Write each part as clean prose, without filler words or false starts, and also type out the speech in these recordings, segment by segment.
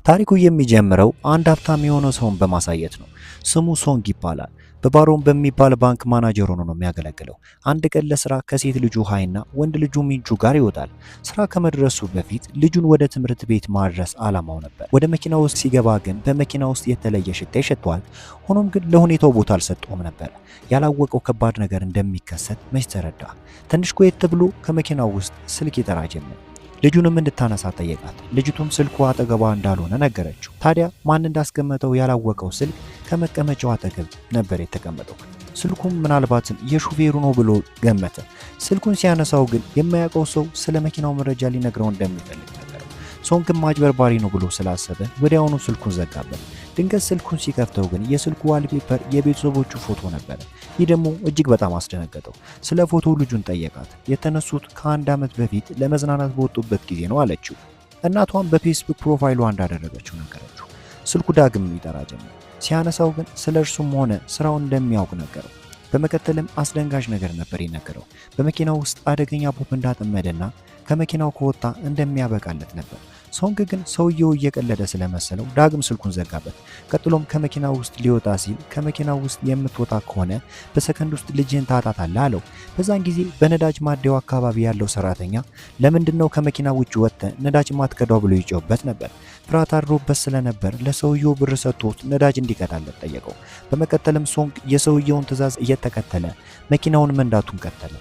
ታሪኩ የሚጀምረው አንድ ሀብታም የሆነ ሰውን በማሳየት ነው። ስሙ ሶንግ ይባላል። በባሮን በሚባል ባንክ ማናጀር ሆኖ ነው የሚያገለግለው። አንድ ቀን ለስራ ከሴት ልጁ ሃይና ወንድ ልጁ ሚንቹ ጋር ይወጣል። ስራ ከመድረሱ በፊት ልጁን ወደ ትምህርት ቤት ማድረስ አላማው ነበር። ወደ መኪና ውስጥ ሲገባ ግን በመኪና ውስጥ የተለየ ሽታ ይሸተዋል። ሆኖም ግን ለሁኔታው ቦታ አልሰጠውም ነበር። ያላወቀው ከባድ ነገር እንደሚከሰት መች ተረዳ። ትንሽ ቆየት ብሎ ከመኪናው ውስጥ ስልክ ይጠራ ጀመር። ልጁንም እንድታነሳ ጠየቃት። ልጅቱም ስልኩ አጠገቧ እንዳልሆነ ነገረችው። ታዲያ ማን እንዳስቀመጠው ያላወቀው ስልክ ከመቀመጫው አጠገብ ነበር የተቀመጠው። ስልኩም ምናልባትም የሹፌሩ ነው ብሎ ገመተ። ስልኩን ሲያነሳው ግን የማያውቀው ሰው ስለ መኪናው መረጃ ሊነግረው እንደሚፈልግ ነገረው። ሶንግም ማጭበርባሪ ነው ብሎ ስላሰበ ወዲያውኑ ስልኩን ዘጋበት። ድንገት ስልኩን ሲከፍተው ግን የስልኩ ዋልፔፐር የቤተሰቦቹ ፎቶ ነበር። ይህ ደግሞ እጅግ በጣም አስደነገጠው። ስለ ፎቶው ልጁን ጠየቃት። የተነሱት ከአንድ ዓመት በፊት ለመዝናናት በወጡበት ጊዜ ነው አለችው። እናቷም በፌስቡክ ፕሮፋይሏ እንዳደረገችው ነገረችው። ስልኩ ዳግም ይጠራ ጀመር። ሲያነሳው ግን ስለ እርሱም ሆነ ስራውን እንደሚያውቅ ነገረው። በመቀጠልም አስደንጋጭ ነገር ነበር የነገረው። በመኪናው ውስጥ አደገኛ ቦምብ እንዳጠመደና ከመኪናው ከወጣ እንደሚያበቃለት ነበር። ሶንግ ግን ሰውየው እየቀለደ ስለመሰለው ዳግም ስልኩን ዘጋበት። ቀጥሎም ከመኪናው ውስጥ ሊወጣ ሲል ከመኪናው ውስጥ የምትወጣ ከሆነ በሰከንድ ውስጥ ልጅህን ታጣታለህ አለው። በዛን ጊዜ በነዳጅ ማደያው አካባቢ ያለው ሰራተኛ ለምንድነው ከመኪናው ውጭ ወጥተህ ነዳጅ ማትቀዳው ብሎ ይጮህበት ነበር። ፍርሃት አድሮበት ስለነበር ለሰውየው ብር ሰጥቶት ነዳጅ እንዲቀዳለት ጠየቀው። በመቀጠልም ሶንግ የሰውየውን ትዕዛዝ እየተከተለ መኪናውን መንዳቱን ቀጠለ።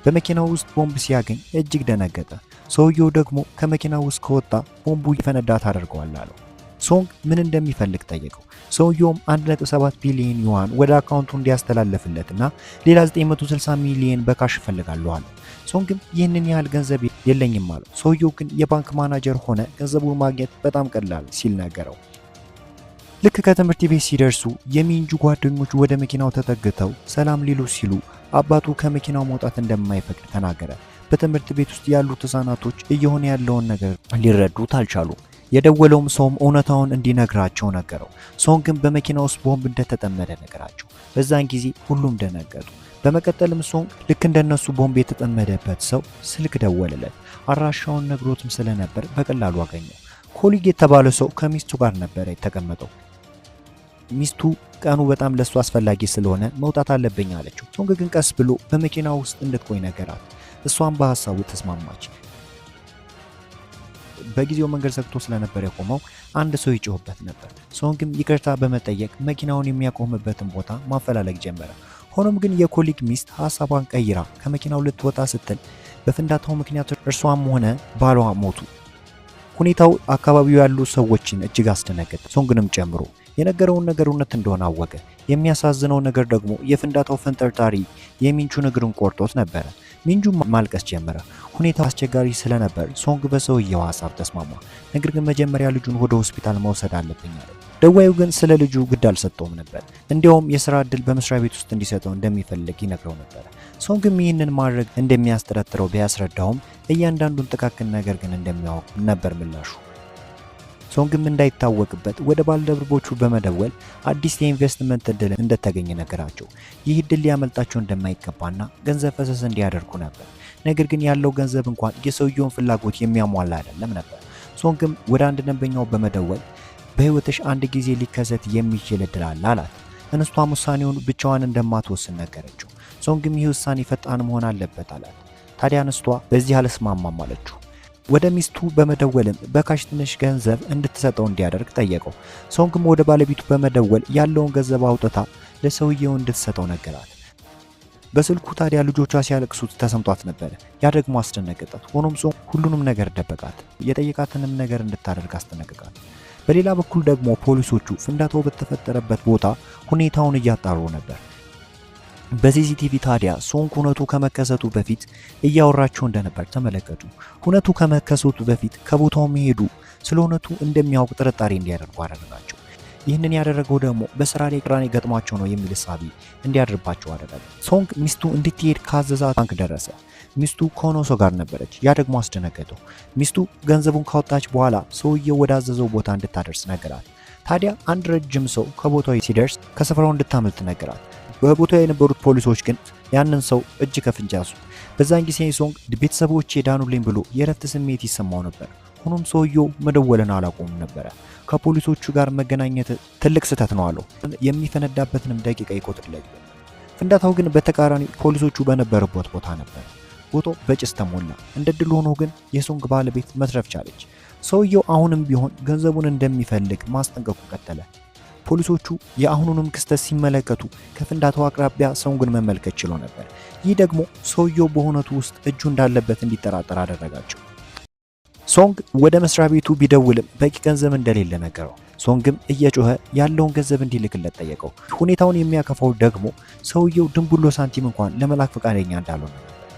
በመኪናው ውስጥ ቦምብ ሲያገኝ እጅግ ደነገጠ። ሰውየው ደግሞ ከመኪናው ውስጥ ከወጣ ቦምቡ ይፈነዳ ታደርገዋለህ አለው። ሶንግ ምን እንደሚፈልግ ጠየቀው። ሰውየውም 1.7 ቢሊዮን ዩዋን ወደ አካውንቱ እንዲያስተላልፍለትና ሌላ 960 ሚሊዮን በካሽ እፈልጋለሁ አለ። ሶንግም ይህንን ያህል ገንዘብ የለኝም አለው። ሰውየው ግን የባንክ ማናጀር ሆነ ገንዘቡን ማግኘት በጣም ቀላል ሲል ነገረው። ልክ ከትምህርት ቤት ሲደርሱ የሚንጁ ጓደኞች ወደ መኪናው ተጠግተው ሰላም ሊሉ ሲሉ አባቱ ከመኪናው መውጣት እንደማይፈቅድ ተናገረ። በትምህርት ቤት ውስጥ ያሉት ህፃናቶች እየሆነ ያለውን ነገር ሊረዱት አልቻሉም። የደወለውም ሰውም እውነታውን እንዲነግራቸው ነገረው። ሶንግም በመኪና ውስጥ ቦምብ እንደተጠመደ ነገራቸው። በዛን ጊዜ ሁሉም ደነገጡ። በመቀጠልም ሶንግ ልክ እንደነሱ ቦምብ የተጠመደበት ሰው ስልክ ደወለለት። አድራሻውን ነግሮትም ስለነበር በቀላሉ አገኘው። ኮሊግ የተባለ ሰው ከሚስቱ ጋር ነበር የተቀመጠው። ሚስቱ ቀኑ በጣም ለሱ አስፈላጊ ስለሆነ መውጣት አለብኝ አለችው። ሶንግ ግን ቀስ ብሎ በመኪና ውስጥ እንድትቆይ ነገራት። እሷም በሐሳቡ ተስማማች። በጊዜው መንገድ ዘግቶ ስለነበር የቆመው አንድ ሰው ይጮህበት ነበር። ሶንግም ይቅርታ በመጠየቅ መኪናውን የሚያቆምበትን ቦታ ማፈላለግ ጀመረ። ሆኖም ግን የኮሊግ ሚስት ሐሳቧን ቀይራ ከመኪናው ልትወጣ ስትል በፍንዳታው ምክንያት እርሷም ሆነ ባሏ ሞቱ። ሁኔታው አካባቢው ያሉ ሰዎችን እጅግ አስደነገጠ፣ ሶንግንም ጨምሮ። የነገረውን ነገር እውነት እንደሆነ አወቀ። የሚያሳዝነው ነገር ደግሞ የፍንዳታው ፈንጠርጣሪ የሚንቹን እግሩን ቆርጦት ነበረ። ሚንጁ ማልቀስ ጀመረ። ሁኔታው አስቸጋሪ ስለነበር ሶንግ በሰውየው ሐሳብ ተስማማ። ነገር ግን መጀመሪያ ልጁን ወደ ሆስፒታል መውሰድ አለብኝ አለ። ደዋዩ ግን ስለ ልጁ ግድ አልሰጠውም ነበር። እንዲያውም የሥራ ዕድል በመስሪያ ቤት ውስጥ እንዲሰጠው እንደሚፈልግ ይነግረው ነበር። ሶንግም ይህንን ማድረግ እንደሚያስጠረጥረው ቢያስረዳውም እያንዳንዱን ጥቃቅን ነገር ግን እንደሚያውቅ ነበር ምላሹ። ሶንግም እንዳይታወቅበት ወደ ባልደረቦቹ በመደወል አዲስ የኢንቨስትመንት እድል እንደተገኘ ነገራቸው። ይህ እድል ሊያመልጣቸው እንደማይገባና ገንዘብ ፈሰስ እንዲያደርጉ ነበር። ነገር ግን ያለው ገንዘብ እንኳን የሰውየውን ፍላጎት የሚያሟላ አይደለም ነበር። ሶንግም ወደ አንድ ደንበኛው በመደወል በህይወትሽ አንድ ጊዜ ሊከሰት የሚችል እድል አለ አላት። እንስቷም ውሳኔውን ብቻዋን እንደማትወስን ነገረችው። ሶንግም ይህ ውሳኔ ፈጣን መሆን አለበት አላት። ታዲያ እንስቷ በዚህ አልስማማም አለችው። ወደ ሚስቱ በመደወልም በካሽ ትንሽ ገንዘብ እንድትሰጠው እንዲያደርግ ጠየቀው። ሶንግም ወደ ባለቤቱ በመደወል ያለውን ገንዘብ አውጥታ ለሰውየው እንድትሰጠው ነገራት። በስልኩ ታዲያ ልጆቿ ሲያለቅሱት ተሰምቷት ነበር። ያ ደግሞ አስደነገጣት። ሆኖም ሶንግ ሁሉንም ነገር ደበቃት። የጠየቃትንም ነገር እንድታደርግ አስጠነቀቃት። በሌላ በኩል ደግሞ ፖሊሶቹ ፍንዳታው በተፈጠረበት ቦታ ሁኔታውን እያጣሩ ነበር። በሲሲቲቪ ታዲያ ሶንግ ሁነቱ ከመከሰቱ በፊት እያወራቸው እንደነበር ተመለከቱ። ሁነቱ ከመከሰቱ በፊት ከቦታው መሄዱ ስለ ሁነቱ እንደሚያውቅ ጥርጣሬ እንዲያደርጉ አደረጋቸው። ይህንን ያደረገው ደግሞ በስራ ላይ ቅራኔ ገጥሟቸው ነው የሚል ሳቢ እንዲያድርባቸው አደረገ። ሶንግ ሚስቱ እንድትሄድ ካዘዛት ባንክ ደረሰ። ሚስቱ ከሆነ ሰው ጋር ነበረች። ያ ደግሞ አስደነገጠው። ሚስቱ ገንዘቡን ካወጣች በኋላ ሰውየው ወዳዘዘው ቦታ እንድታደርስ ነገራት። ታዲያ አንድ ረጅም ሰው ከቦታው ሲደርስ ከስፍራው እንድታመልጥ ነገራት። በቦታው የነበሩት ፖሊሶች ግን ያንን ሰው እጅ ከፍንጅ ያዙት። በዛን ጊዜ ሶንግ ቤተሰቦቼ ዳኑልኝ ብሎ የረፍት ስሜት ይሰማው ነበር። ሆኖም ሰውየው መደወልን አላቆሙም ነበር። ከፖሊሶቹ ጋር መገናኘት ትልቅ ስህተት ነው አለው። የሚፈነዳበትንም ደቂቃ ይቆጥርለት። ፍንዳታው ግን በተቃራኒ ፖሊሶቹ በነበሩበት ቦታ ነበር። ቦታው በጭስ ተሞላ። እንደ ድል ሆኖ ግን የሶንግ ባለቤት መትረፍ ቻለች። ሰውየው አሁንም ቢሆን ገንዘቡን እንደሚፈልግ ማስጠንቀቁ ቀጠለ። ፖሊሶቹ የአሁኑንም ክስተት ሲመለከቱ ከፍንዳታው አቅራቢያ ሶንግን መመልከት ችሎ ነበር። ይህ ደግሞ ሰውየው በእውነቱ ውስጥ እጁ እንዳለበት እንዲጠራጠር አደረጋቸው። ሶንግ ወደ መስሪያ ቤቱ ቢደውልም በቂ ገንዘብ እንደሌለ ነገረው። ሶንግም እየጮኸ ያለውን ገንዘብ እንዲልክለት ጠየቀው። ሁኔታውን የሚያከፋው ደግሞ ሰውየው ድንቡሎ ሳንቲም እንኳን ለመላክ ፈቃደኛ እንዳልሆነ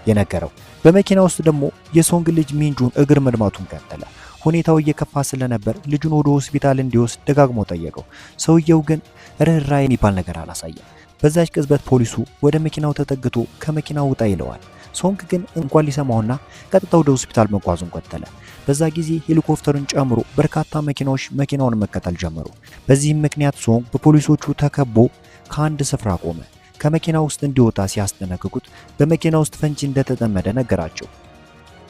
የነገረው። በመኪና ውስጥ ደግሞ የሶንግ ልጅ ሚንጁን እግር መድማቱን ቀጠለ። ሁኔታው እየከፋ ስለነበር ልጁን ወደ ሆስፒታል እንዲወስድ ደጋግሞ ጠየቀው። ሰውየው ግን ርህራሄ የሚባል ነገር አላሳየም። በዛች ቅጽበት ፖሊሱ ወደ መኪናው ተጠግቶ ከመኪናው ውጣ ይለዋል። ሶንግ ግን እንኳን ሊሰማውና ቀጥታ ወደ ሆስፒታል መጓዙን ቀጠለ። በዛ ጊዜ ሄሊኮፕተርን ጨምሮ በርካታ መኪናዎች መኪናውን መከተል ጀመሩ። በዚህም ምክንያት ሶንግ በፖሊሶቹ ተከቦ ከአንድ ስፍራ ቆመ። ከመኪና ውስጥ እንዲወጣ ሲያስጠነቅቁት በመኪና ውስጥ ፈንጂ እንደተጠመደ ነገራቸው።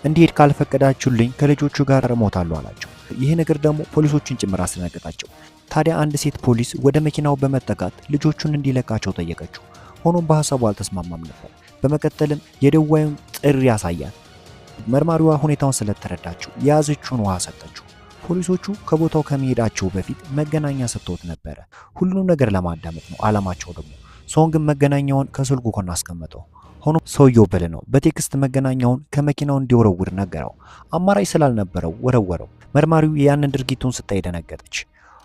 እንዲሄድ ካልፈቀዳችሁልኝ ከልጆቹ ጋር እሞታለሁ አላቸው። ይህ ነገር ደግሞ ፖሊሶችን ጭምር አስደነገጣቸው። ታዲያ አንድ ሴት ፖሊስ ወደ መኪናው በመጠጋት ልጆቹን እንዲለቃቸው ጠየቀችው። ሆኖም በሐሳቡ አልተስማማም ነበር። በመቀጠልም የደዋዩን ጥሪ ያሳያል። መርማሪዋ ሁኔታውን ስለተረዳችው የያዘችውን ውሃ ሰጠችው። ፖሊሶቹ ከቦታው ከመሄዳቸው በፊት መገናኛ ሰጥተውት ነበረ። ሁሉንም ነገር ለማዳመጥ ነው አላማቸው። ደግሞ ሶንግም መገናኛውን ከስልኩ ጎን አስቀመጠው። ሆኖ ሰውየው ብልህ ነው። በቴክስት መገናኛውን ከመኪናው እንዲወረውር ነገረው። አማራጭ ስላልነበረው ወረወረው። መርማሪው ያንን ድርጊቱን ስታይ ደነገጠች።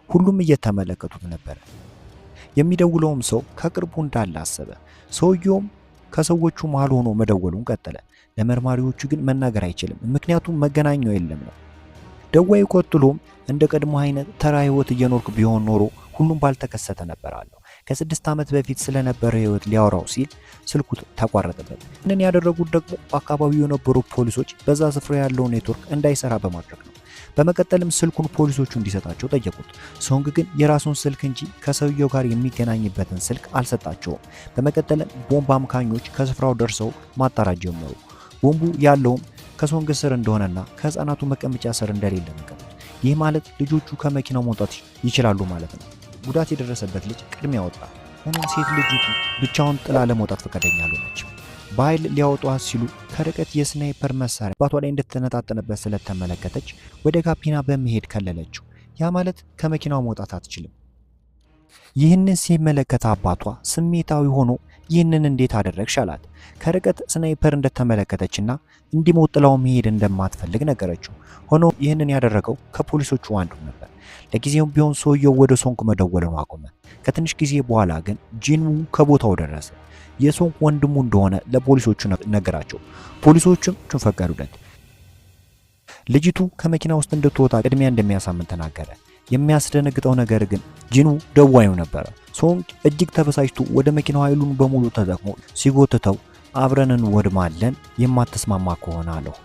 ሁሉም እየተመለከቱት ነበር። የሚደውለውም ሰው ከቅርቡ እንዳለ አሰበ። ሰውየውም ከሰዎቹ መሃል ሆኖ መደወሉን ቀጠለ። ለመርማሪዎቹ ግን መናገር አይችልም፣ ምክንያቱም መገናኛው የለም ነው። ደዋዩ ቀጥሎም እንደ ቀድሞ አይነት ተራ ህይወት እየኖርኩ ቢሆን ኖሮ ሁሉም ባልተከሰተ ነበር አለው። ከ6 ዓመት በፊት ስለነበረ ህይወት ሊያወራው ሲል ስልኩ ተቋረጠበት። እንን ያደረጉት ደግሞ በአካባቢው የነበሩ ፖሊሶች በዛ ስፍራ ያለው ኔትወርክ እንዳይሰራ በማድረግ ነው። በመቀጠልም ስልኩን ፖሊሶቹ እንዲሰጣቸው ጠየቁት። ሶንግ ግን የራሱን ስልክ እንጂ ከሰውየው ጋር የሚገናኝበትን ስልክ አልሰጣቸውም። በመቀጠልም ቦምብ አምካኞች ከስፍራው ደርሰው ማጣራት ጀመሩ። ቦምቡ ያለውም ከሶንግ ስር እንደሆነና ከህፃናቱ መቀመጫ ስር እንደሌለ ነገሩት። ይህ ማለት ልጆቹ ከመኪናው መውጣት ይችላሉ ማለት ነው። ጉዳት የደረሰበት ልጅ ቅድሚያ ወጣ። ሆኖም ሴት ልጅቱ ብቻውን ጥላ ለመውጣት ፈቃደኛ አልሆነችም። በኃይል ሊያወጧት ሲሉ ከርቀት የስናይፐር መሳሪያ ባቷ ላይ እንደተነጣጠነበት ስለተመለከተች ወደ ካቢና በመሄድ ከለለችው። ያ ማለት ከመኪናው መውጣት አትችልም። ይህንን ሲመለከት አባቷ ስሜታዊ ሆኖ ይህንን እንዴት አደረግሽ አላት። ከርቀት ስናይፐር እንደተመለከተችና እንዲሞት ጥላው መሄድ እንደማትፈልግ ነገረችው። ሆኖ ይህንን ያደረገው ከፖሊሶቹ አንዱ ነበር። ለጊዜውም ቢሆን ሰውየው ወደ ሶንግ መደወሉን አቆመ። ከትንሽ ጊዜ በኋላ ግን ጂንዉ ከቦታው ደረሰ። የሶንግ ወንድሙ እንደሆነ ለፖሊሶቹ ነገራቸው። ፖሊሶቹም ፈቀዱለት። ልጅቱ ከመኪና ውስጥ እንድትወጣ ቅድሚያ እንደሚያሳምን ተናገረ። የሚያስደነግጠው ነገር ግን ጂንዉ ደዋዩ ነበረ። ሶንግ እጅግ ተበሳጭቶ ወደ መኪናው ኃይሉን በሙሉ ተጠቅሞ ሲጎትተው አብረን እንወድማለን የማትስማማ ከሆነ አለው።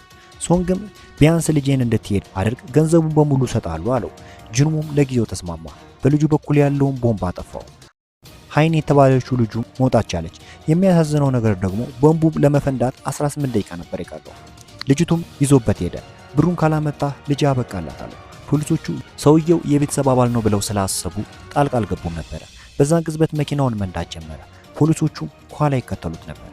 ሶንግም ቢያንስ ልጄን እንድትሄድ አድርግ፣ ገንዘቡን በሙሉ እሰጣለሁ አለው። ጂንዉም ለጊዜው ተስማማ። በልጁ በኩል ያለውን ቦምብ አጠፋው። ሃይን የተባለችው ልጁ መውጣት ቻለች። የሚያሳዝነው ነገር ደግሞ ቦምቡ ለመፈንዳት 18 ደቂቃ ነበር የቀረው። ልጅቱም ይዞበት ሄደ። ብሩን ካላመጣ ልጅ አበቃላት አለው። ፖሊሶቹ ሰውየው የቤተሰብ አባል ነው ብለው ስላሰቡ ጣልቃ አልገቡም ነበረ። በዛን ቅጽበት መኪናውን መንዳት ጀመረ። ፖሊሶቹ ከኋላ ይከተሉት ነበር።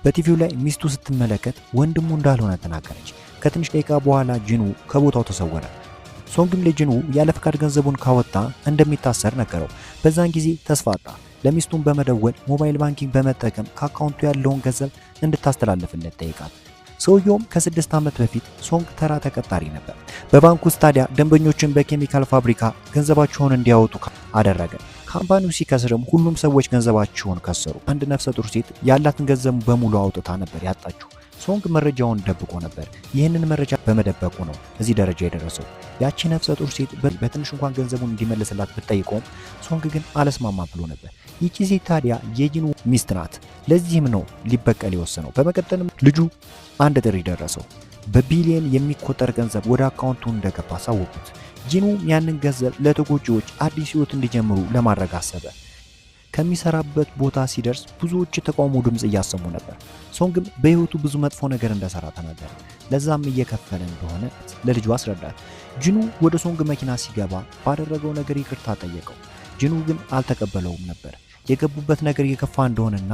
በቲቪው ላይ ሚስቱ ስትመለከት ወንድሙ እንዳልሆነ ተናገረች። ከትንሽ ደቂቃ በኋላ ጂንዉ ከቦታው ተሰወረ። ሶንግም ለጂንዉ ያለ ፍቃድ ገንዘቡን ካወጣ እንደሚታሰር ነገረው። በዛን ጊዜ ተስፋ አጣ። ለሚስቱን በመደወል ሞባይል ባንኪንግ በመጠቀም ከአካውንቱ ያለውን ገንዘብ እንድታስተላልፍለት ጠይቃል። ሰውየውም ከ6 ዓመት በፊት ሶንግ ተራ ተቀጣሪ ነበር። በባንክ ውስጥ ታዲያ ደንበኞችን በኬሚካል ፋብሪካ ገንዘባቸውን እንዲያወጡ አደረገ። ካምፓኒው ሲከስርም ሁሉም ሰዎች ገንዘባቸውን ከሰሩ። አንድ ነፍሰ ጡር ሴት ያላትን ገንዘብ በሙሉ አውጥታ ነበር ያጣችው። ሶንግ መረጃውን ደብቆ ነበር። ይህንን መረጃ በመደበቁ ነው እዚህ ደረጃ የደረሰው። ያቺ ነፍሰ ጡር ሴት በትንሽ እንኳን ገንዘቡን እንዲመልስላት ብትጠይቀውም ሶንግ ግን አለስማማ ብሎ ነበር። ይቺ ሴት ታዲያ የጂንዉ ሚስት ናት። ለዚህም ነው ሊበቀል የወሰነው። በመቀጠልም ልጁ አንድ ጥሪ ደረሰው። በቢሊየን የሚቆጠር ገንዘብ ወደ አካውንቱ እንደገባ አሳወቁት። ጂንዉ ያንን ገንዘብ ለተጎጂዎች አዲስ ህይወት እንዲጀምሩ ለማድረግ አሰበ። ከሚሰራበት ቦታ ሲደርስ ብዙዎች የተቃውሞ ድምፅ እያሰሙ ነበር። ሶንግም በህይወቱ ብዙ መጥፎ ነገር እንደሰራ ተናገረ። ለዛም እየከፈለ እንደሆነ ለልጁ አስረዳት። ጂኑ ወደ ሶንግ መኪና ሲገባ ባደረገው ነገር ይቅርታ ጠየቀው። ጂኑ ግን አልተቀበለውም ነበር። የገቡበት ነገር የከፋ እንደሆነና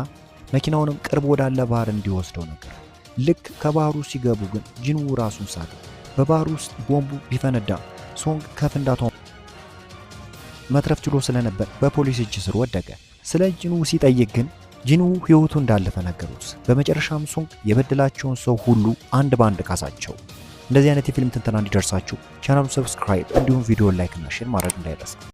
መኪናውንም ቅርብ ወዳለ ባህር እንዲወስደው ነገር። ልክ ከባህሩ ሲገቡ ግን ጂኑ ራሱን ሳተ። በባህሩ ውስጥ ቦምቡ ቢፈነዳ ሶንግ ከፍንዳታው መትረፍ ችሎ ስለነበር በፖሊስ እጅ ስር ወደቀ። ስለ ጂኑ ሲጠይቅ ግን ጂኑ ህይወቱ እንዳለፈ ነገሩት። በመጨረሻም ሶንግ የበደላቸውን ሰው ሁሉ አንድ ባንድ ካሳቸው። እንደዚህ አይነት የፊልም ትንተና እንዲደርሳችሁ ቻናሉን ሰብስክራይብ እንዲሁም ቪዲዮ ላይክ እና ሼር ማድረግ እንዳይረሳ።